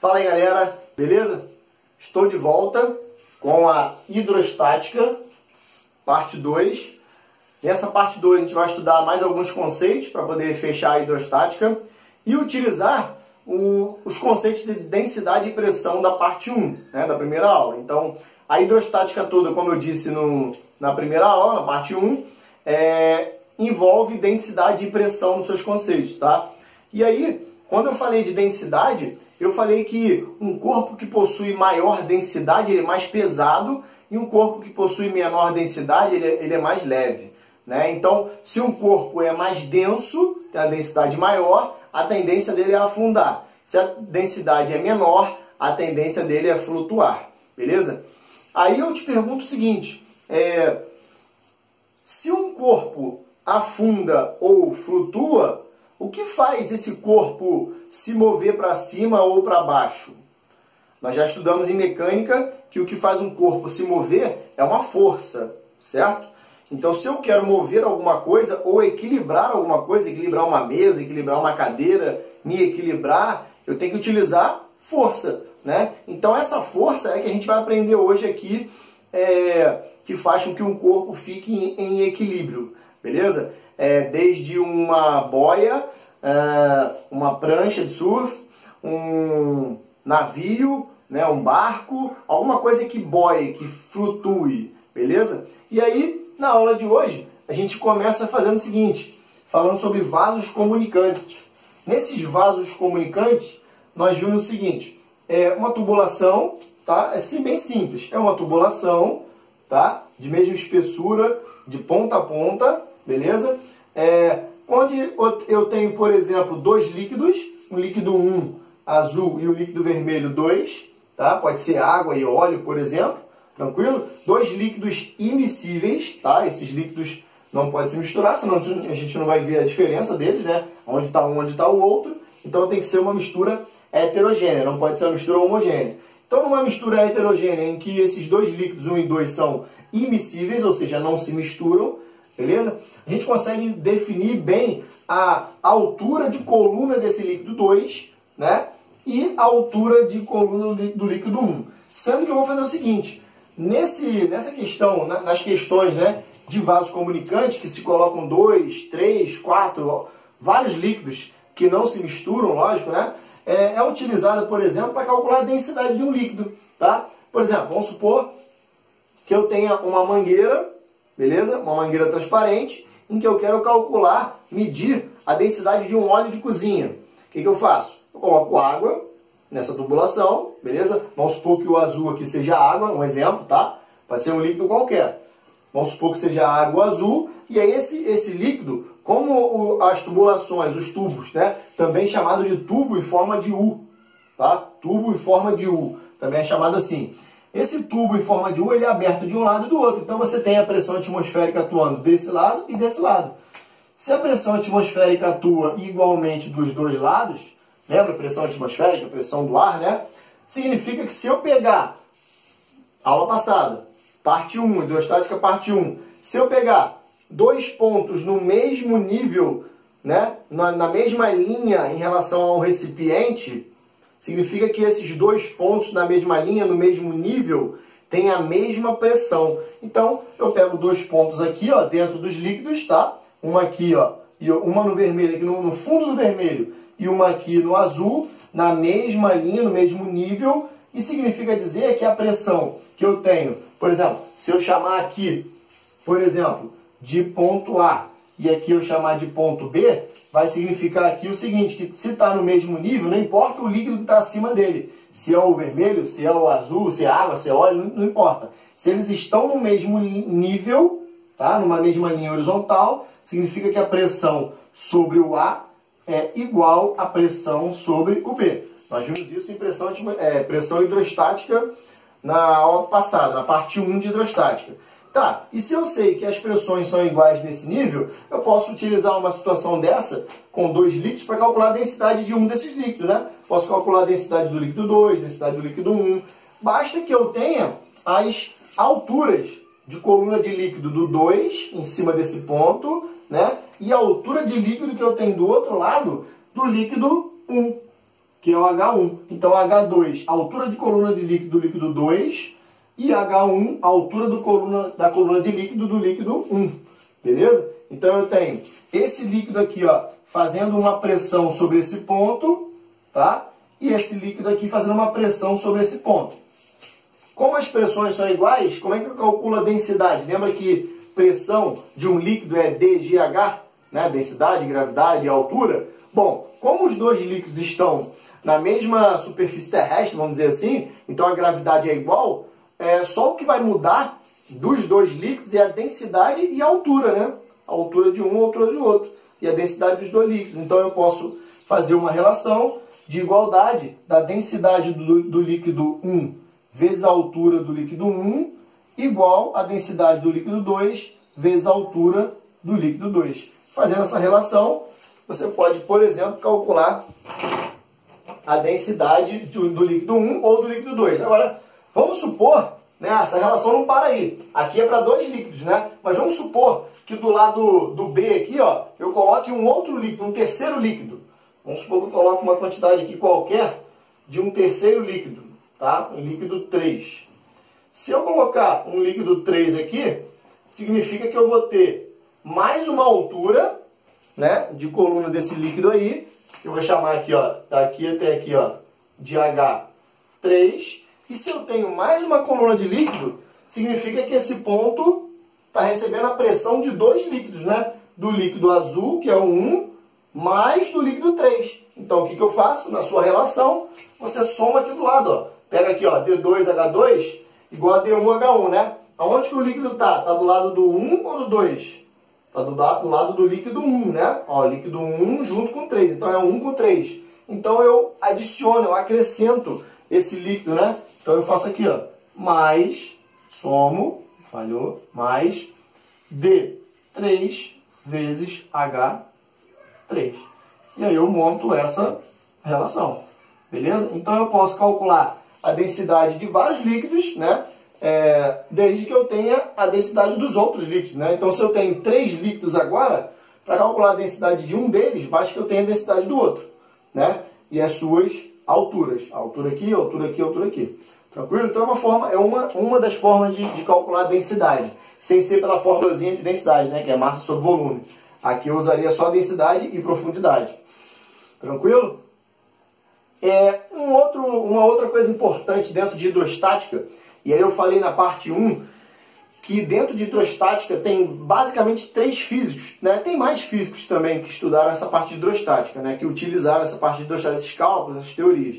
Fala aí, galera, beleza? Estou de volta com a hidrostática, parte 2. Nessa parte 2 a gente vai estudar mais alguns conceitos para poder fechar a hidrostática e utilizar os conceitos de densidade e pressão da parte 1, né, da primeira aula. Então, a hidrostática toda, como eu disse na primeira aula, na parte 1, envolve densidade e pressão nos seus conceitos, tá? E aí, quando eu falei de densidade, eu falei que um corpo que possui maior densidade ele é mais pesado e um corpo que possui menor densidade ele é mais leve, né? Então, se um corpo é mais denso, tem a densidade maior, a tendência dele é afundar. Se a densidade é menor, a tendência dele é flutuar, beleza? Aí eu te pergunto o seguinte, se um corpo afunda ou flutua, o que faz esse corpo se mover para cima ou para baixo? Nós já estudamos em mecânica que o que faz um corpo se mover é uma força, certo? Então, se eu quero mover alguma coisa ou equilibrar alguma coisa, equilibrar uma mesa, equilibrar uma cadeira, me equilibrar, eu tenho que utilizar força, né? Então, essa força é que a gente vai aprender hoje aqui, que faz com que um corpo fique em equilíbrio, beleza? Desde uma boia, uma prancha de surf, um navio, né, um barco, alguma coisa que boie, que flutue, beleza? E aí, na aula de hoje, a gente começa fazendo o seguinte, falando sobre vasos comunicantes. Nesses vasos comunicantes, nós vimos o seguinte, uma tubulação, tá? Bem simples, é uma tubulação, tá? De mesma espessura, de ponta a ponta, beleza? Onde eu tenho, por exemplo, dois líquidos, um líquido 1 azul e o líquido vermelho 2, tá? Pode ser água e óleo, por exemplo, tranquilo? Dois líquidos immiscíveis, tá? Esses líquidos não podem se misturar, senão a gente não vai ver a diferença deles, né? Onde está um, onde está o outro. Então tem que ser uma mistura heterogênea, não pode ser uma mistura homogênea. Então, numa mistura heterogênea em que esses dois líquidos, 1 e 2, são immiscíveis, ou seja, não se misturam, beleza? A gente consegue definir bem a altura de coluna desse líquido 2, né? E a altura de coluna do líquido 1. Sendo que eu vou fazer o seguinte, nessa questão, nas questões, né, de vasos comunicantes, que se colocam 2, 3, 4, vários líquidos que não se misturam, lógico, né? É utilizada, por exemplo, para calcular a densidade de um líquido, tá? Por exemplo, vamos supor que eu tenha uma mangueira, beleza? Uma mangueira transparente, em que eu quero calcular, medir a densidade de um óleo de cozinha. O que eu faço? Eu coloco água nessa tubulação, beleza? Vamos supor que o azul aqui seja água, um exemplo, tá? Pode ser um líquido qualquer. Vamos supor que seja água azul, e aí esse líquido, como as tubulações, os tubos, né? Também chamado de tubo em forma de U, tá? Tubo em forma de U, também é chamado assim. Esse tubo em forma de U, ele é aberto de um lado e do outro. Então você tem a pressão atmosférica atuando desse lado e desse lado. Se a pressão atmosférica atua igualmente dos dois lados, lembra a pressão atmosférica, a pressão do ar, né? Significa que se eu pegar, aula passada, parte 1, hidrostática parte 1, se eu pegar dois pontos no mesmo nível, né, na mesma linha em relação ao recipiente, significa que esses dois pontos na mesma linha, no mesmo nível, têm a mesma pressão. Então, eu pego dois pontos aqui, ó, dentro dos líquidos, tá? Uma aqui, ó, e uma no vermelho, aqui no fundo do vermelho, e uma aqui no azul, na mesma linha, no mesmo nível, e significa dizer que a pressão que eu tenho, por exemplo, se eu chamar aqui, por exemplo, de ponto A, e aqui eu chamar de ponto B, vai significar aqui o seguinte, que se está no mesmo nível, não importa o líquido que está acima dele, se é o vermelho, se é o azul, se é água, se é óleo, não importa. Se eles estão no mesmo nível, tá? Numa mesma linha horizontal, significa que a pressão sobre o A é igual à pressão sobre o B. Nós vimos isso em pressão hidrostática na aula passada, na parte 1 de hidrostática. Tá, e se eu sei que as pressões são iguais nesse nível, eu posso utilizar uma situação dessa com dois líquidos para calcular a densidade de um desses líquidos, né? Posso calcular a densidade do líquido 2, densidade do líquido 1. Basta que eu tenha as alturas de coluna de líquido do 2 em cima desse ponto, né? E a altura de líquido que eu tenho do outro lado do líquido 1. que é o H1. Então, H2, altura de coluna de líquido do líquido 2, e H1, altura da coluna de líquido do líquido 1. Beleza? Então, eu tenho esse líquido aqui, ó, fazendo uma pressão sobre esse ponto, tá? E esse líquido aqui fazendo uma pressão sobre esse ponto. Como as pressões são iguais, como é que eu calculo a densidade? Lembra que pressão de um líquido é dGH, né? Densidade, gravidade, altura. Bom, como os dois líquidos estão na mesma superfície terrestre, vamos dizer assim, então a gravidade é igual, só o que vai mudar dos dois líquidos é a densidade e a altura, né? A altura de um, a altura do outro. E a densidade dos dois líquidos. Então eu posso fazer uma relação de igualdade da densidade do líquido 1 vezes a altura do líquido 1 igual a densidade do líquido 2 vezes a altura do líquido 2. Fazendo essa relação, você pode, por exemplo, calcular a densidade do líquido 1 ou do líquido 2. Agora, vamos supor, né, essa relação não para aí. Aqui é para dois líquidos, né? Mas vamos supor que do lado do B aqui, ó, eu coloque um outro líquido, um terceiro líquido. Vamos supor que eu coloque uma quantidade aqui qualquer de um terceiro líquido, tá? Um líquido 3. Se eu colocar um líquido 3 aqui, significa que eu vou ter mais uma altura, né, de coluna desse líquido aí, que eu vou chamar aqui, ó, daqui até aqui, ó, de H3. E se eu tenho mais uma coluna de líquido, significa que esse ponto está recebendo a pressão de dois líquidos, né? Do líquido azul, que é o 1, mais do líquido 3. Então, o que eu faço? Na sua relação, você soma aqui do lado, ó. Pega aqui, ó, D2H2 igual a D1H1, né? Aonde que o líquido está? Está do lado do 1 ou do 2? Está do lado do líquido 1, né? Ó, líquido 1 junto com 3. Então, é 1 com 3. Então, eu adiciono, eu acrescento esse líquido, né? Então, eu faço aqui, ó, mais, somo, falhou, mais D3 vezes H3. E aí eu monto essa relação, beleza? Então eu posso calcular a densidade de vários líquidos, né? Desde que eu tenha a densidade dos outros líquidos, né? Então se eu tenho 3 líquidos agora, para calcular a densidade de um deles, basta que eu tenha a densidade do outro, né? E as suas alturas. A altura aqui, a altura aqui, a altura aqui. Tranquilo? Então uma das formas de calcular a densidade, sem ser pela formulazinha de densidade, né? Que é massa sobre volume. Aqui eu usaria só densidade e profundidade. Tranquilo? Uma outra coisa importante dentro de hidrostática, e aí eu falei na parte 1, que dentro de hidrostática tem basicamente 3 físicos, né? Tem mais físicos também que estudaram essa parte de hidrostática, né? Que utilizaram essa parte de hidrostática, esses cálculos, essas teorias.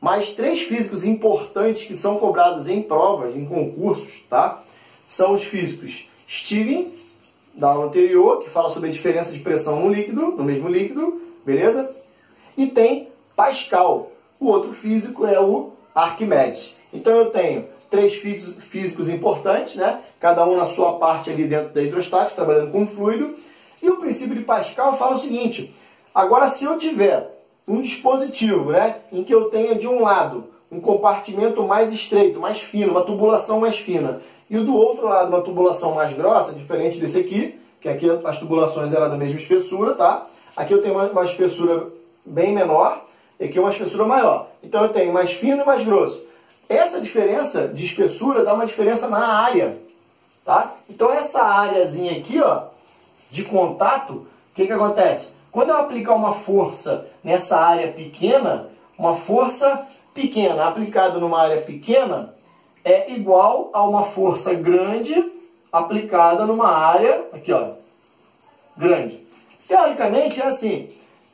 Mas 3 físicos importantes que são cobrados em provas, em concursos, tá? São os físicos Stevens, da aula anterior, que fala sobre a diferença de pressão no mesmo líquido, beleza? E tem Pascal. O outro físico é o Arquimedes. Então eu tenho 3 físicos importantes, né? Cada um na sua parte ali dentro da hidrostática, trabalhando com fluido. E o princípio de Pascal fala o seguinte: agora se eu tiver um dispositivo, né, em que eu tenha de um lado um compartimento mais estreito, mais fino, uma tubulação mais fina, e do outro lado uma tubulação mais grossa, diferente desse aqui, que aqui as tubulações eram da mesma espessura, tá? Aqui eu tenho uma espessura bem menor, e aqui uma espessura maior. Então eu tenho mais fino e mais grosso. Essa diferença de espessura dá uma diferença na área, tá? Então essa áreazinha aqui, ó, de contato, o que acontece? Quando eu aplicar uma força nessa área pequena, uma força pequena aplicada numa área pequena é igual a uma força grande aplicada numa área, aqui ó, grande. Teoricamente é assim,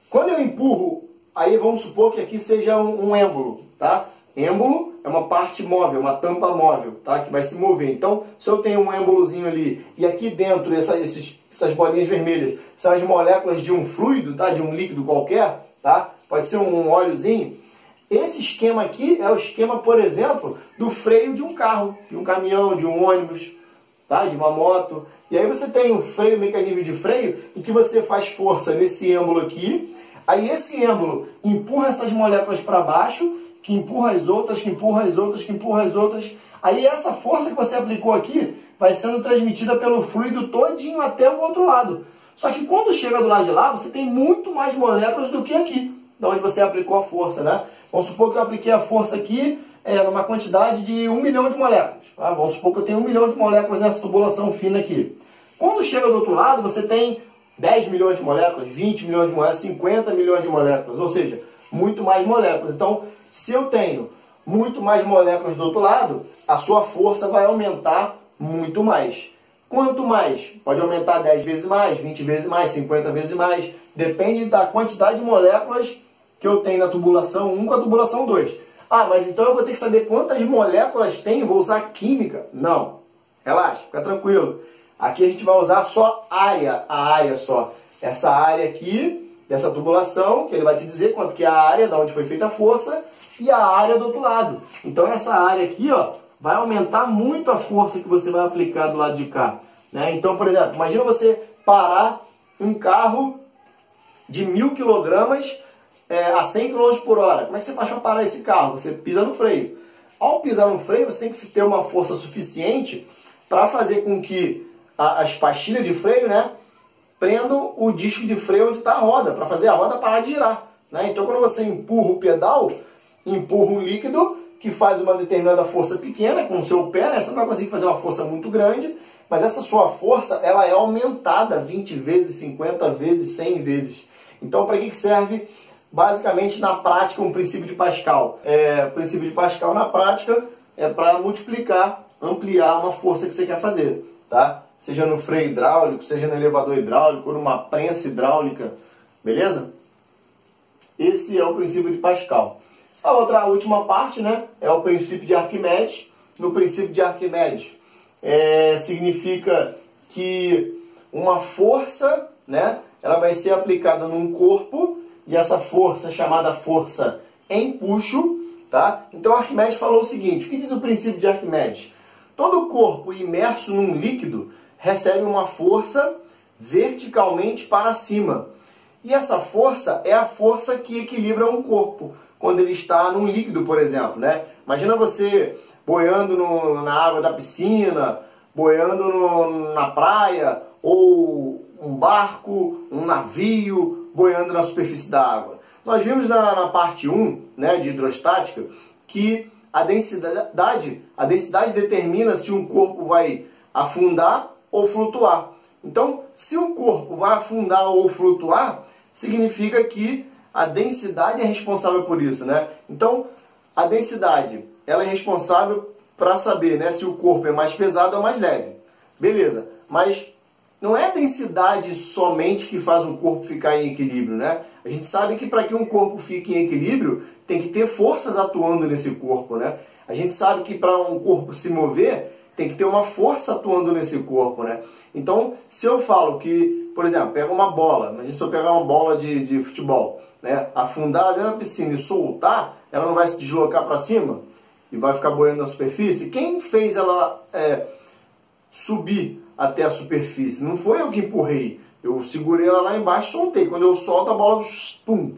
quando eu empurro, aí vamos supor que aqui seja um êmbolo, tá? Êmbolo é uma parte móvel, uma tampa móvel, tá? Que vai se mover. Então, se eu tenho um êmbolozinho ali, e aqui dentro essas bolinhas vermelhas são as moléculas de um fluido, tá? De um líquido qualquer, tá? Pode ser um óleozinho. Esse esquema aqui é o esquema, por exemplo, do freio de um carro, de um caminhão, de um ônibus, tá? De uma moto. E aí você tem o freio, o mecanismo de freio, em que você faz força nesse êmbolo aqui. Aí esse êmbolo empurra essas moléculas para baixo, que empurra as outras, que empurra as outras, que empurra as outras. Aí essa força que você aplicou aqui vai sendo transmitida pelo fluido todinho até o outro lado. Só que quando chega do lado de lá, você tem muito mais moléculas do que aqui. de onde você aplicou a força, né? Vamos supor que eu apliquei a força aqui numa quantidade de 1 milhão de moléculas. Tá? Vamos supor que eu tenho 1 milhão de moléculas nessa tubulação fina aqui. Quando chega do outro lado, você tem 10 milhões de moléculas, 20 milhões de moléculas, 50 milhões de moléculas, ou seja, muito mais moléculas. Então, se eu tenho muito mais moléculas do outro lado, a sua força vai aumentar muito mais. Quanto mais? Pode aumentar 10 vezes mais, 20 vezes mais, 50 vezes mais. Depende da quantidade de moléculas que eu tenho na tubulação 1 com a tubulação 2. Ah, mas então eu vou ter que saber quantas moléculas tem, vou usar química? Não. Relaxa, fica tranquilo. Aqui a gente vai usar só a área só. Essa área aqui, dessa tubulação, que ele vai te dizer quanto que é a área, da onde foi feita a força, e a área do outro lado. Então essa área aqui, ó, vai aumentar muito a força que você vai aplicar do lado de cá. Né? Então, por exemplo, imagina você parar um carro de 1000 quilogramas a 100 km por hora. Como é que você faz para parar esse carro? Você pisa no freio. Ao pisar no freio, você tem que ter uma força suficiente para fazer com que as pastilhas de freio, né, prendam o disco de freio onde está a roda, para fazer a roda parar de girar. Né? Então, quando você empurra o pedal, empurra um líquido que faz uma determinada força pequena com o seu pé, né? Você não vai conseguir fazer uma força muito grande, mas essa sua força ela é aumentada 20 vezes, 50 vezes, 100 vezes. Então, para que serve? Basicamente, na prática, um princípio de Pascal. O princípio de Pascal, na prática, é para multiplicar, ampliar uma força que você quer fazer. Tá? Seja no freio hidráulico, seja no elevador hidráulico, ou numa prensa hidráulica. Beleza? Esse é o princípio de Pascal. A última parte, né, é o princípio de Arquimedes. No princípio de Arquimedes, significa que uma força, né, ela vai ser aplicada num corpo, e essa força é chamada força empuxo, tá? Então Arquimedes falou o seguinte: o que diz o princípio de Arquimedes? Todo corpo imerso num líquido recebe uma força verticalmente para cima. E essa força é a força que equilibra um corpo quando ele está num líquido, por exemplo, né? Imagina você boiando na água da piscina, boiando na praia, ou um barco, um navio boiando na superfície da água. Nós vimos na parte 1, né, de hidrostática, que a densidade determina se um corpo vai afundar ou flutuar. Então, se um corpo vai afundar ou flutuar, significa que a densidade é responsável por isso, né? Então, a densidade, ela é responsável para saber, né, se o corpo é mais pesado ou mais leve. Beleza, mas não é a densidade somente que faz um corpo ficar em equilíbrio, né? A gente sabe que para que um corpo fique em equilíbrio, tem que ter forças atuando nesse corpo, né? A gente sabe que para um corpo se mover, tem que ter uma força atuando nesse corpo, né? Então, se eu falo que, por exemplo, pega uma bola, imagina se eu pegar uma bola de futebol, né? Afundar ela dentro da piscina e soltar, ela não vai se deslocar para cima e vai ficar boiando na superfície? Quem fez ela subir até a superfície? Não foi eu que empurrei. Eu segurei ela lá embaixo e soltei. Quando eu solto, a bola pum,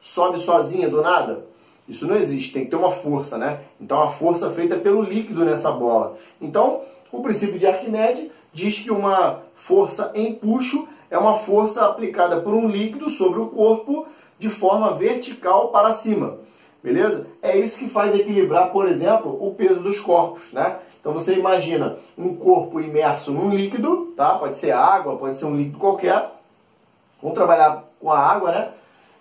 sobe sozinha do nada. Isso não existe, tem que ter uma força, né? Então a força é feita pelo líquido nessa bola. Então, o princípio de Arquimedes diz que uma força empuxo é uma força aplicada por um líquido sobre o corpo de forma vertical para cima. Beleza? É isso que faz equilibrar, por exemplo, o peso dos corpos, né? Então você imagina um corpo imerso num líquido, tá? Pode ser água, pode ser um líquido qualquer. Vamos trabalhar com a água, né?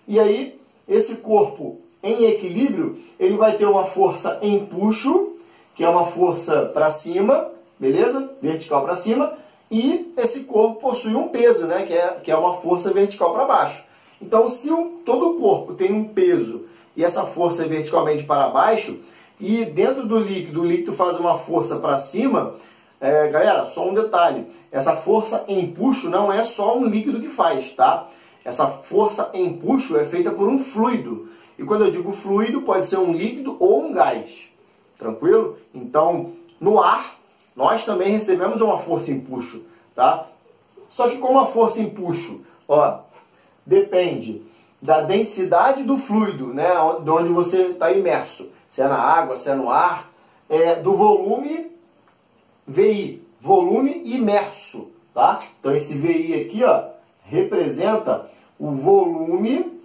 E aí, esse corpo em equilíbrio, ele vai ter uma força empuxo, que é uma força para cima, beleza? Vertical para cima. E esse corpo possui um peso, né? Que é uma força vertical para baixo. Então, se todo o corpo tem um peso e essa força é verticalmente para baixo, e dentro do líquido, o líquido faz uma força para cima, galera, só um detalhe, essa força empuxo não é só um líquido que faz, tá? Essa força empuxo é feita por um fluido. E quando eu digo fluido, pode ser um líquido ou um gás. Tranquilo? Então, no ar, nós também recebemos uma força empuxo, tá? Só que como a força empuxo, ó, depende da densidade do fluido, né, de onde você está imerso. Se é na água, se é no ar, do volume VI, volume imerso, tá? Então esse VI aqui, ó, representa o volume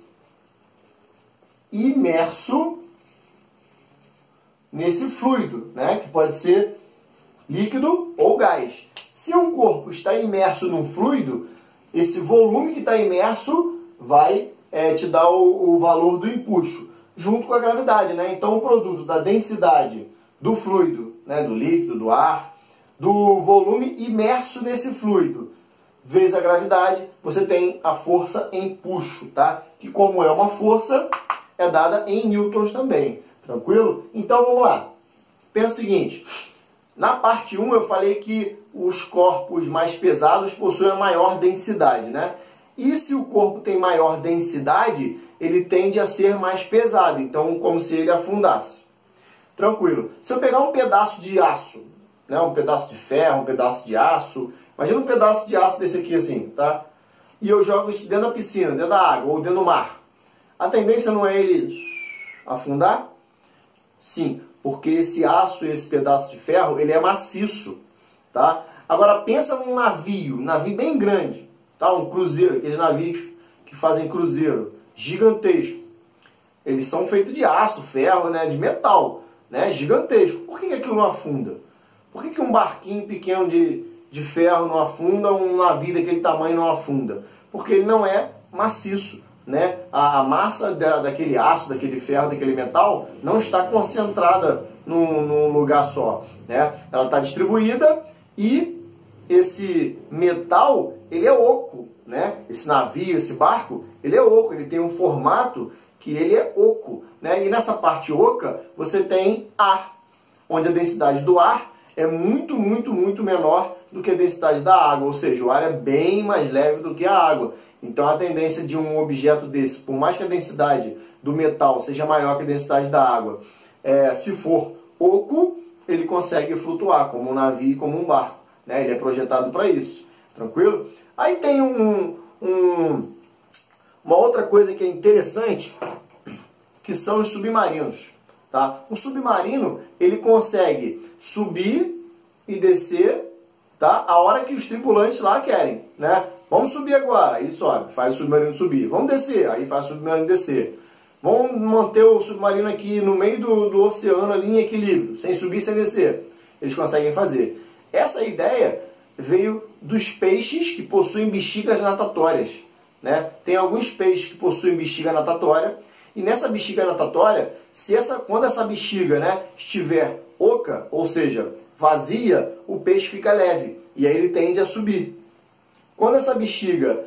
imerso nesse fluido, né? Que pode ser líquido ou gás. Se um corpo está imerso num fluido, esse volume que está imerso vai te dar o valor do empuxo, junto com a gravidade, né? Então, o produto da densidade do fluido, né? Do líquido, do ar, do volume imerso nesse fluido, vezes a gravidade, você tem a força empuxo, tá? Que, como é uma força, é dada em newtons também. Tranquilo? Então, vamos lá. Pensa o seguinte. Na parte 1 eu falei que os corpos mais pesados possuem a maior densidade, né? E se o corpo tem maior densidade, ele tende a ser mais pesado. Então, como se ele afundasse. Tranquilo. Se eu pegar um pedaço de aço, né? Um pedaço de ferro, um pedaço de aço. Imagina um pedaço de aço desse aqui assim, tá? E eu jogo isso dentro da piscina, dentro da água ou dentro do mar. A tendência não é ele afundar? Sim, porque esse aço, esse pedaço de ferro, ele é maciço, tá? Agora pensa num navio bem grande, tá? Um cruzeiro, aqueles navios que fazem cruzeiro, gigantesco. Eles são feitos de aço, ferro, né? De metal, né? Gigantesco. Por que aquilo não afunda? Por que um barquinho pequeno de ferro não afunda, um navio daquele tamanho não afunda? Porque ele não é maciço. Né? A massa daquele aço, daquele ferro, daquele metal não está concentrada num lugar só, né? Ela está distribuída e esse metal, ele é oco, né? Esse navio, esse barco, ele é oco, ele tem um formato que ele é oco, né? E nessa parte oca você tem ar, onde a densidade do ar é muito, muito, muito menor do que a densidade da água, ou seja, o ar é bem mais leve do que a água. Então a tendência de um objeto desse, por mais que a densidade do metal seja maior que a densidade da água, se for oco, ele consegue flutuar, como um navio, como um barco, né? Ele é projetado para isso, tranquilo? Aí tem uma outra coisa que é interessante, que são os submarinos. Tá? Um submarino, ele consegue subir e descer, tá? A hora que os tripulantes lá querem, né? Vamos subir agora, aí sobe, faz o submarino subir. Vamos descer, aí faz o submarino descer. Vamos manter o submarino aqui no meio do oceano, ali em equilíbrio, sem subir, sem descer. Eles conseguem fazer. Essa ideia veio dos peixes que possuem bexigas natatórias, né? Tem alguns peixes que possuem bexiga natatória, e nessa bexiga natatória, quando essa bexiga, né, estiver oca, ou seja, vazia, o peixe fica leve, e aí ele tende a subir. Quando essa bexiga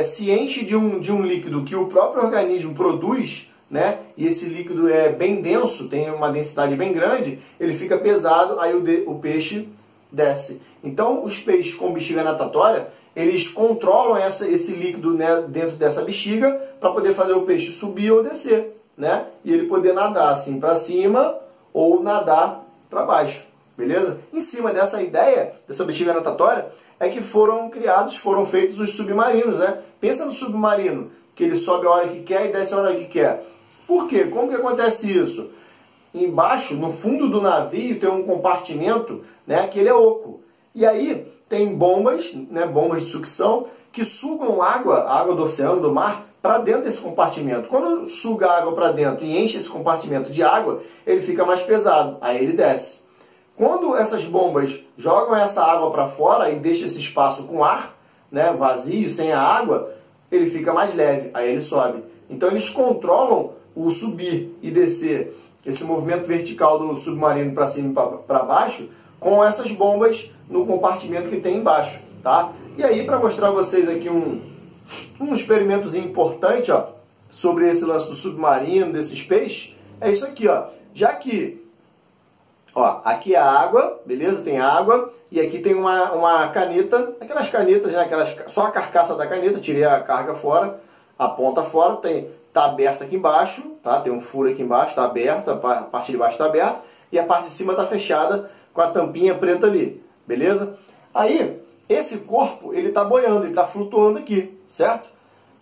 se enche de um líquido que o próprio organismo produz, né, e esse líquido é bem denso, tem uma densidade bem grande, ele fica pesado, aí o peixe desce. Então, os peixes com bexiga natatória, eles controlam esse líquido, né, dentro dessa bexiga para poder fazer o peixe subir ou descer, né? E ele poder nadar assim para cima ou nadar para baixo, beleza? Em cima dessa ideia, dessa bexiga natatória, é que foram feitos os submarinos, né? Pensa no submarino, que ele sobe a hora que quer e desce a hora que quer. Por quê? Como que acontece isso? Embaixo, no fundo do navio, tem um compartimento, né, que ele é oco. E aí tem bombas, né, bombas de sucção, que sugam a água do oceano, do mar, para dentro desse compartimento. Quando suga a água para dentro e enche esse compartimento de água, ele fica mais pesado, aí ele desce. Quando essas bombas jogam essa água para fora e deixam esse espaço com ar, né, vazio, sem a água, ele fica mais leve, aí ele sobe. Então eles controlam o subir e descer, esse movimento vertical do submarino para cima e para baixo, com essas bombas no compartimento que tem embaixo, tá? E aí, para mostrar a vocês aqui um experimentozinho importante, ó, sobre esse lance do submarino, desses peixes, é isso aqui, ó. Já que, ó, aqui é a água, beleza? Tem água, e aqui tem uma caneta, aquelas canetas, né? Só a carcaça da caneta, tirei a carga fora, a ponta fora, tá aberta aqui embaixo, tá? Tem um furo aqui embaixo, tá aberta, a parte de baixo tá aberta, e a parte de cima tá fechada com a tampinha preta ali, beleza? Aí, esse corpo, ele tá boiando, ele tá flutuando aqui, certo?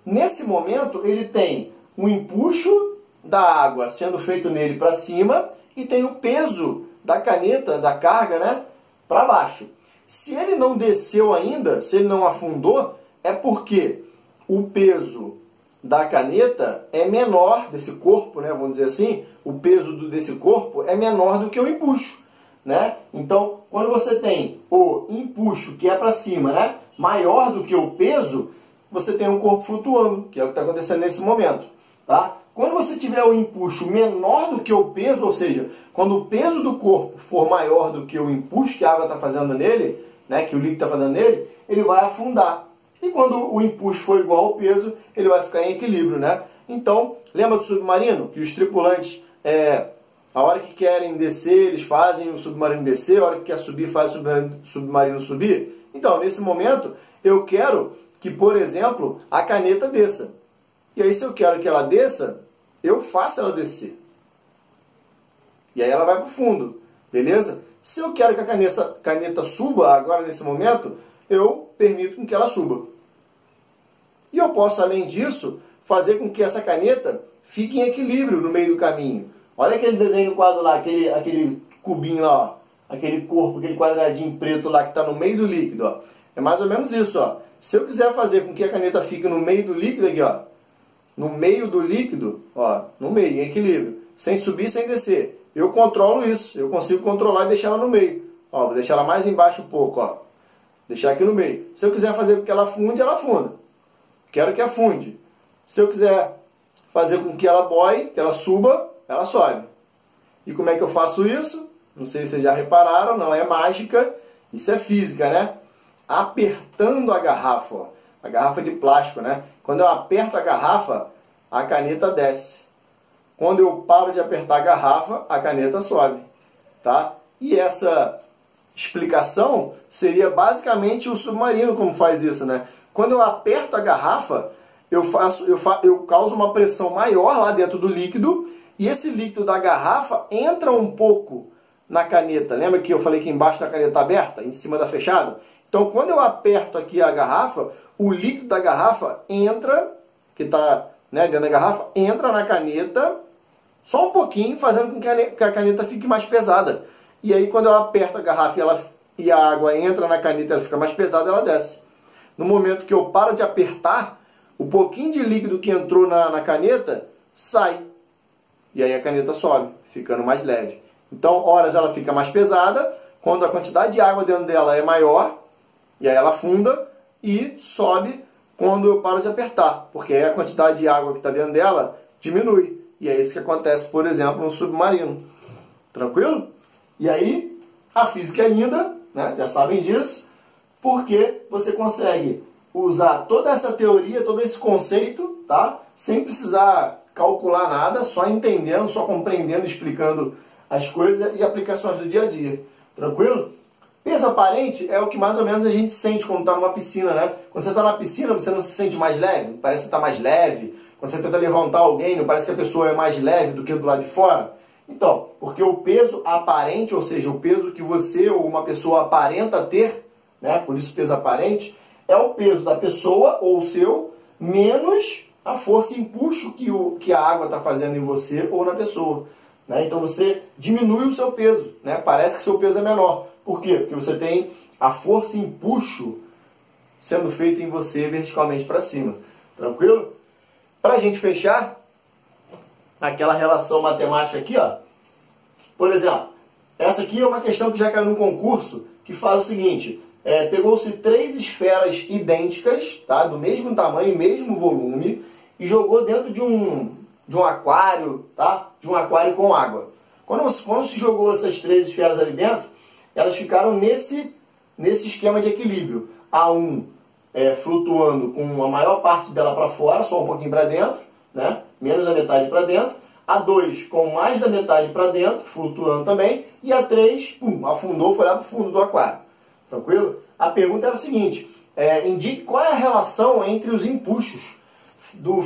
Nesse momento, ele tem um empuxo da água sendo feito nele para cima e tem o peso da caneta, da carga, né, para baixo. Se ele não desceu ainda, se ele não afundou, é porque o peso da caneta é menor, desse corpo, né, vamos dizer assim, o peso desse corpo é menor do que o empuxo, né? Então, quando você tem o empuxo, que é para cima, né, maior do que o peso, você tem um corpo flutuando, que é o que está acontecendo nesse momento, tá? Quando você tiver o empuxo menor do que o peso, ou seja, quando o peso do corpo for maior do que o empuxo que a água está fazendo nele, né, que o líquido está fazendo nele, ele vai afundar. E quando o empuxo for igual ao peso, ele vai ficar em equilíbrio, né? Então, lembra do submarino? Que os tripulantes, a hora que querem descer, eles fazem o submarino descer, a hora que quer subir, faz o submarino subir. Então, nesse momento, eu quero que, por exemplo, a caneta desça. E aí, se eu quero que ela desça, eu faço ela descer. E aí ela vai para o fundo, beleza? Se eu quero que a caneta suba agora, nesse momento, eu permito que ela suba. E eu posso, além disso, fazer com que essa caneta fique em equilíbrio no meio do caminho. Olha aquele desenho no quadro lá, aquele cubinho lá, ó, aquele corpo, aquele quadradinho preto lá que está no meio do líquido. Ó. É mais ou menos isso. Ó. Se eu quiser fazer com que a caneta fique no meio do líquido aqui, ó, no meio do líquido, ó, no meio, em equilíbrio, sem subir, sem descer, eu controlo isso. Eu consigo controlar e deixar ela no meio. Ó, vou deixar ela mais embaixo um pouco, ó. Deixar aqui no meio. Se eu quiser fazer com que ela afunde, ela afunda. Quero que afunde. Se eu quiser fazer com que ela boie, que ela suba, ela sobe. E como é que eu faço isso? Não sei se vocês já repararam, não é mágica. Isso é física, né? Apertando a garrafa, ó. A garrafa de plástico, né? Quando eu aperto a garrafa, a caneta desce. Quando eu paro de apertar a garrafa, a caneta sobe. Tá? E essa explicação seria basicamente o submarino como faz isso, né? Quando eu aperto a garrafa, eu causo uma pressão maior lá dentro do líquido e esse líquido da garrafa entra um pouco na caneta. Lembra que eu falei que embaixo da caneta está aberta, em cima da fechada? Então, quando eu aperto aqui a garrafa, o líquido da garrafa entra, que está, né, dentro da garrafa, entra na caneta só um pouquinho, fazendo com que a caneta fique mais pesada. E aí, quando eu aperto a garrafa e a água entra na caneta, ela fica mais pesada, ela desce. No momento que eu paro de apertar, o pouquinho de líquido que entrou na caneta sai. E aí a caneta sobe, ficando mais leve. Então, horas ela fica mais pesada, quando a quantidade de água dentro dela é maior, e aí ela afunda e sobe quando eu paro de apertar. Porque aí a quantidade de água que está dentro dela diminui. E é isso que acontece, por exemplo, no submarino. Tranquilo? E aí, a física é linda, né? Já sabem disso, porque você consegue usar toda essa teoria, todo esse conceito, tá? Sem precisar calcular nada, só entendendo, só compreendendo, explicando as coisas e aplicações do dia a dia. Tranquilo? Peso aparente é o que mais ou menos a gente sente quando está numa piscina, né? Quando você está na piscina, você não se sente mais leve? Parece que está mais leve. Quando você tenta levantar alguém, não parece que a pessoa é mais leve do que do lado de fora? Então, porque o peso aparente, ou seja, o peso que você ou uma pessoa aparenta ter, né? Por isso peso aparente, é o peso da pessoa ou o seu, menos a força e empuxo que a água está fazendo em você ou na pessoa. Né? Então você diminui o seu peso, né? Parece que seu peso é menor. Por quê? Porque você tem a força e empuxo sendo feita em você verticalmente para cima. Tranquilo? Para a gente fechar, aquela relação matemática aqui, ó. Por exemplo, essa aqui é uma questão que já caiu no concurso, que fala o seguinte, pegou-se 3 esferas idênticas, tá? Do mesmo tamanho, mesmo volume, e jogou dentro de um aquário, tá? De um aquário com água. Quando se jogou essas 3 esferas ali dentro, elas ficaram nesse esquema de equilíbrio. A 1 flutuando com a maior parte dela para fora, só um pouquinho para dentro, né? Menos da metade para dentro. A 2 com mais da metade para dentro, flutuando também. E a 3, afundou, foi lá para o fundo do aquário. Tranquilo? A pergunta era o seguinte, indique qual é a relação entre os empuxos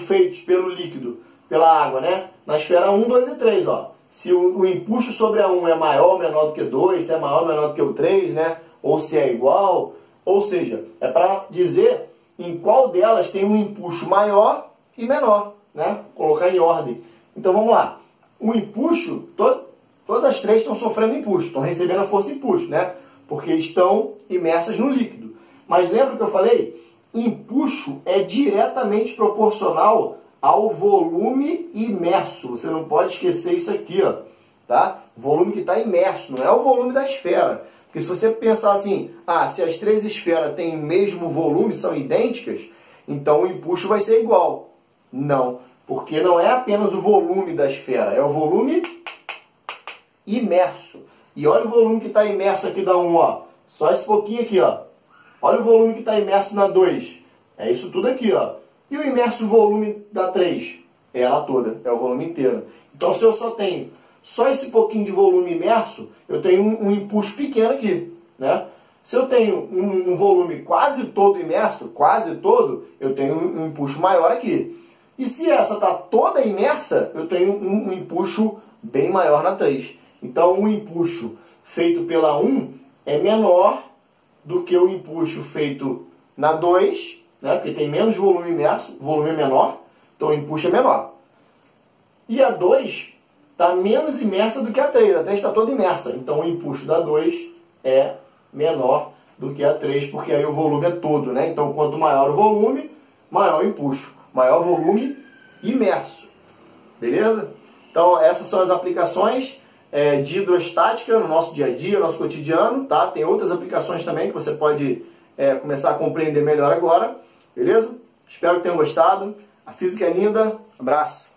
feitos pelo líquido, pela água, né? Na esfera 1, 2 e 3, ó. Se o empuxo sobre a 1 é maior ou menor do que 2, se é maior ou menor do que o 3, né? Ou se é igual. Ou seja, é para dizer em qual delas tem um empuxo maior e menor, né? Colocar em ordem. Então vamos lá. O empuxo, todas as 3 estão sofrendo empuxo, estão recebendo a força empuxo, né? Porque estão imersas no líquido. Mas lembra que eu falei? Empuxo é diretamente proporcional ao volume imerso. Você não pode esquecer isso aqui, ó, tá? Volume que está imerso, não é o volume da esfera. Porque se você pensar assim, se as três esferas têm o mesmo volume, são idênticas, então o empuxo vai ser igual. Não, porque não é apenas o volume da esfera, é o volume imerso. E olha o volume que está imerso aqui da 1, ó. Só esse pouquinho aqui, ó. Olha o volume que está imerso na 2. É isso tudo aqui, ó. E o imerso volume da 3? É ela toda, é o volume inteiro. Então, se eu só tenho só esse pouquinho de volume imerso, eu tenho um empuxo pequeno aqui, né? Se eu tenho um volume quase todo imerso, quase todo, eu tenho um empuxo maior aqui. E se essa está toda imersa, eu tenho um empuxo bem maior na 3. Então, o empuxo feito pela 1 é menor do que o empuxo feito na 2, né? Porque tem menos volume imerso, volume é menor, então o empuxo é menor. E a 2 está menos imersa do que a 3. A 3 está toda imersa. Então o empuxo da 2 é menor do que a 3, porque aí o volume é todo, né? Então quanto maior o volume, maior o empuxo. Maior volume imerso. Beleza? Então essas são as aplicações de hidrostática no nosso dia a dia, no nosso cotidiano, tá? Tem outras aplicações também que você pode começar a compreender melhor agora. Beleza? Espero que tenham gostado. A física é linda. Abraço.